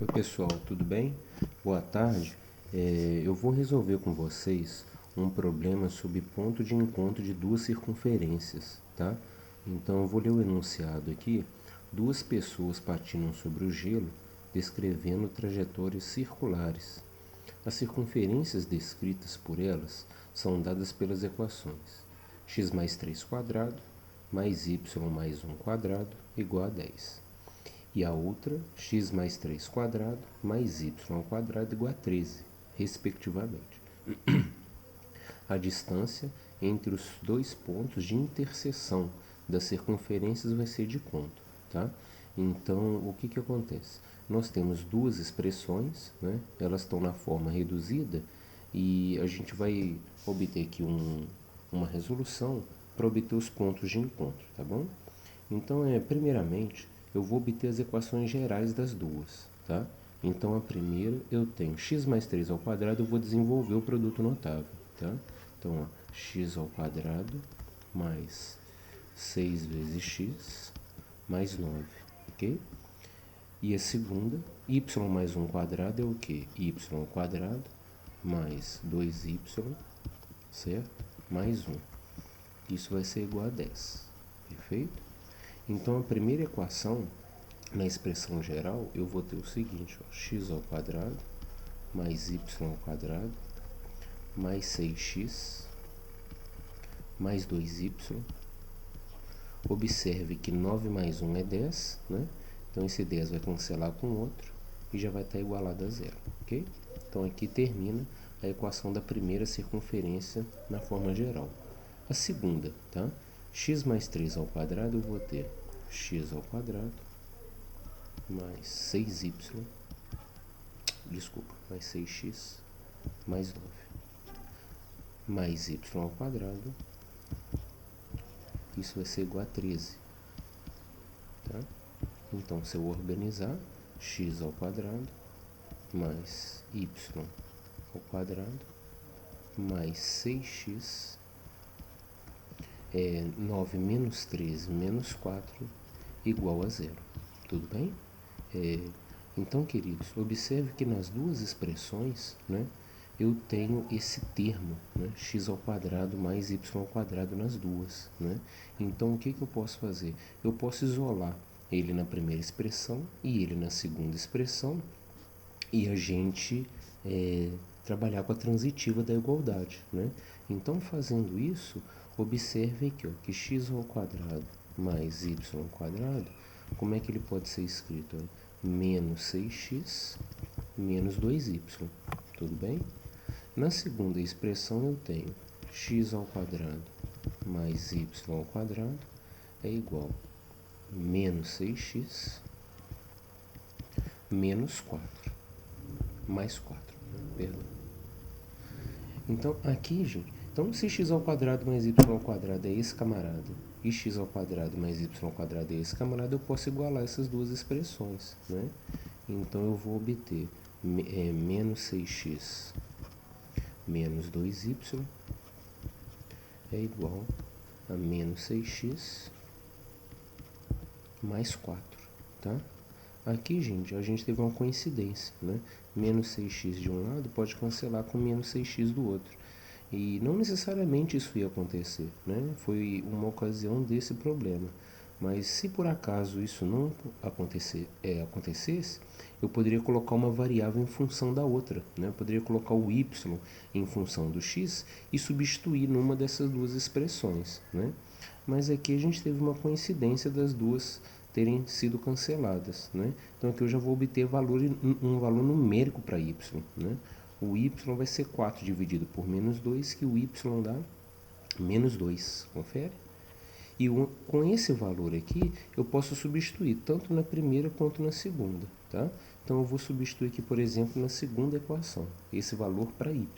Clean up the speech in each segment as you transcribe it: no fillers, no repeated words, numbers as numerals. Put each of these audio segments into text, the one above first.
Oi pessoal, tudo bem? Boa tarde. Eu vou resolver com vocês um problema sobre ponto de encontro de duas circunferências, tá? Então eu vou ler o enunciado aqui. Duas pessoas patinam sobre o gelo, descrevendo trajetórias circulares. As circunferências descritas por elas são dadas pelas equações x mais 3 quadrado mais y mais 1 quadrado igual a 10. E a outra, x mais 3 quadrado mais y ao quadrado igual a 13, respectivamente. A distância entre os dois pontos de interseção das circunferências vai ser de quanto, tá? Então, o que acontece? Nós temos duas expressões, né? Elas estão na forma reduzida e a gente vai obter aqui uma resolução para obter os pontos de encontro, tá bom? Então, primeiramente, eu vou obter as equações gerais das duas, tá? Então, a primeira eu tenho x mais 3 ao quadrado, eu vou desenvolver o produto notável, tá? Então, ó, x ao quadrado mais 6 vezes x mais 9, ok? E a segunda, y mais 1 quadrado é o quê? Y ao quadrado mais 2y, certo? Mais 1. Isso vai ser igual a 10, perfeito? Então, a primeira equação, na expressão geral, eu vou ter o seguinte, ó, x ao quadrado mais y ao quadrado mais 6x mais 2y. Observe que 9 mais 1 é 10, né? Então, esse 10 vai cancelar com o outro e já vai estar igualado a zero, ok? Então, aqui termina a equação da primeira circunferência na forma geral. A segunda, tá? X mais 3 ao quadrado, eu vou ter x ao quadrado mais 6y, mais 6x mais 9, mais y ao quadrado, isso vai ser igual a 13, tá? Então, se eu organizar, x ao quadrado mais y ao quadrado mais 6x 9 menos 13 menos 4 igual a zero. Tudo bem? Então, queridos, observe que nas duas expressões, né, eu tenho esse termo, né, x ao quadrado mais y ao quadrado nas duas, né? Então, o que eu posso fazer? Eu posso isolar ele na primeira expressão e ele na segunda expressão e a gente trabalhar com a transitiva da igualdade, né? Então, fazendo isso, observe aqui, ó, que x ao quadrado mais y ao quadrado, como é que ele pode ser escrito? Ó? Menos 6x menos 2y, tudo bem? Na segunda expressão eu tenho x ao quadrado mais y ao quadrado é igual a menos 6x menos 4, mais 4, perdão. Então, aqui, gente, então se x ao quadrado mais y ao quadrado é esse camarada, e x ao quadrado mais y ao quadrado é esse camarada, eu posso igualar essas duas expressões, né? Então, eu vou obter menos 6x menos 2y é igual a menos 6x mais 4, tá? Aqui, gente, a gente teve uma coincidência, né? Menos 6x de um lado pode cancelar com menos 6x do outro. E não necessariamente isso ia acontecer, né? Foi uma ocasião desse problema. Mas se por acaso isso não acontecesse, eu poderia colocar uma variável em função da outra, né? Eu poderia colocar o y em função do x e substituir numa dessas duas expressões, né? Mas aqui a gente teve uma coincidência das duas terem sido canceladas, né? Então aqui eu já vou obter um valor numérico para y, né? O y vai ser 4 dividido por menos 2, que o y dá menos 2, confere? E com esse valor aqui, eu posso substituir tanto na primeira quanto na segunda, tá? Então eu vou substituir aqui, por exemplo, na segunda equação, esse valor para y,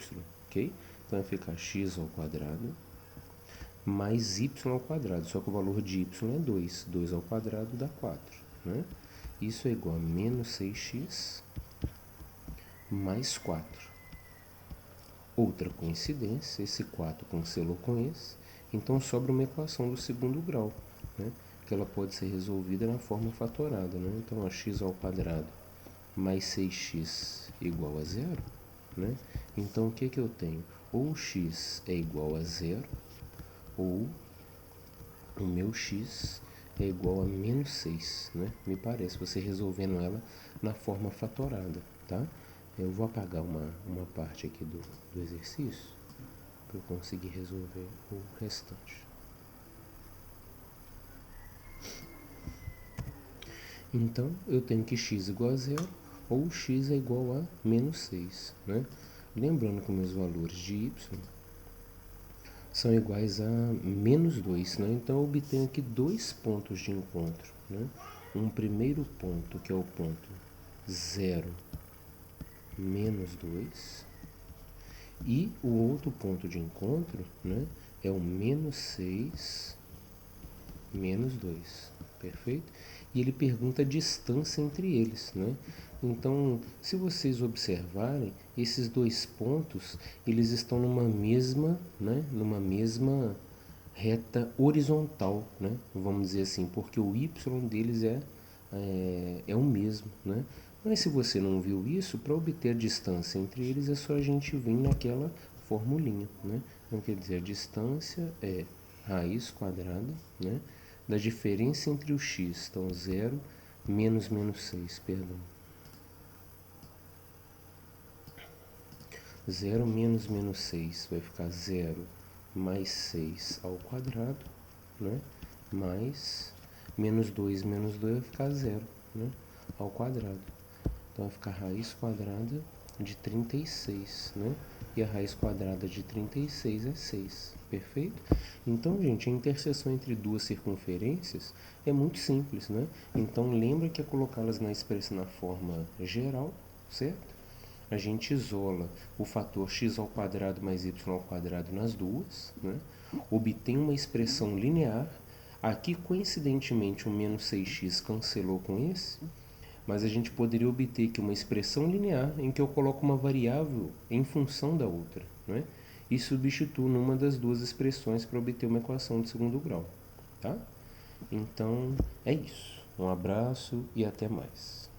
ok? Então vai ficar x ao quadrado mais y ao quadrado, só que o valor de y é 2, 2 ao quadrado dá 4, né? Isso é igual a menos 6x mais 4. Outra coincidência, esse 4 cancelou com esse, então sobra uma equação do segundo grau, né? Que ela pode ser resolvida na forma fatorada, né? Então, x ao quadrado mais 6x igual a zero, né? Então, o que que eu tenho? Ou x é igual a zero, ou o meu x é igual a menos 6, né? Me parece, você resolvendo ela na forma fatorada, tá? Eu vou apagar uma parte aqui do exercício para eu conseguir resolver o restante. Então, eu tenho que x igual a zero ou x é igual a menos 6, né? Lembrando que meus valores de y são iguais a menos 2, né? Então, eu obtenho aqui dois pontos de encontro, né? Um primeiro ponto, que é o ponto 0, menos 2, e o outro ponto de encontro, né, é o menos 6, menos 2, perfeito? E ele pergunta a distância entre eles, né? Então, se vocês observarem, esses dois pontos, eles estão numa mesma, né, numa mesma reta horizontal, né? Vamos dizer assim, porque o y deles é o mesmo, né? Mas se você não viu isso, para obter a distância entre eles é só a gente vir naquela formulinha, né? Então quer dizer, a distância é raiz quadrada, né, da diferença entre o x, então 0 menos menos 6, perdão. 0 menos menos 6 vai ficar 0 mais 6 ao quadrado, né? Mais menos 2 vai ficar 0, né? Ao quadrado. Então vai ficar raiz quadrada de 36, né? E a raiz quadrada de 36 é 6, perfeito? Então, gente, a interseção entre duas circunferências é muito simples, né? Então, lembra que é colocá-las na expressão na forma geral, certo? A gente isola o fator x ao quadrado mais y ao quadrado nas duas, né? Obtém uma expressão linear. Aqui, coincidentemente, o menos 6x cancelou com esse, mas a gente poderia obter aqui uma expressão linear em que eu coloco uma variável em função da outra, né? E substituo numa das duas expressões para obter uma equação de segundo grau, tá? Então, é isso. Um abraço e até mais.